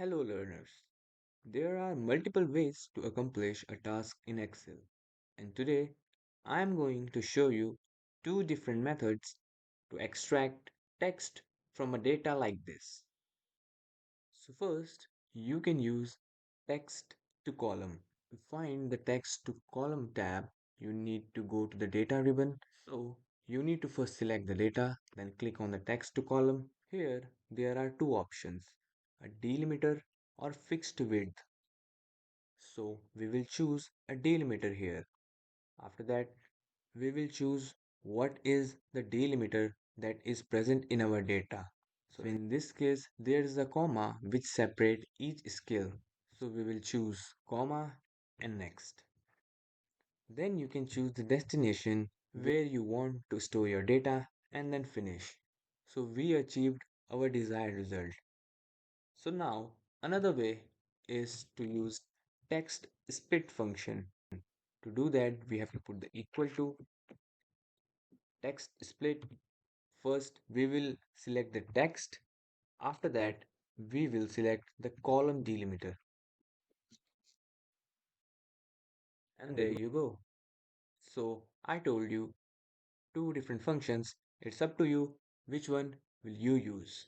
Hello learners. There are multiple ways to accomplish a task in Excel. And today I am going to show you two different methods to extract text from a data like this. So first, you can use text to column. To find the text to column tab, you need to go to the data ribbon. So you need to first select the data, then click on the text to column. Here there are two options, a delimiter or fixed width. So we will choose a delimiter here. After that, we will choose what is the delimiter that is present in our data. So in this case, there is a comma which separate each skill. So we will choose comma and next. Then you can choose the destination where you want to store your data and then finish. So we achieved our desired result. So now another way is to use text split function. To do that, we have to put the equal to text split. First, we will select the text. After that, we will select the column delimiter. And there you go. So I told you two different functions. It's up to you which one will you use.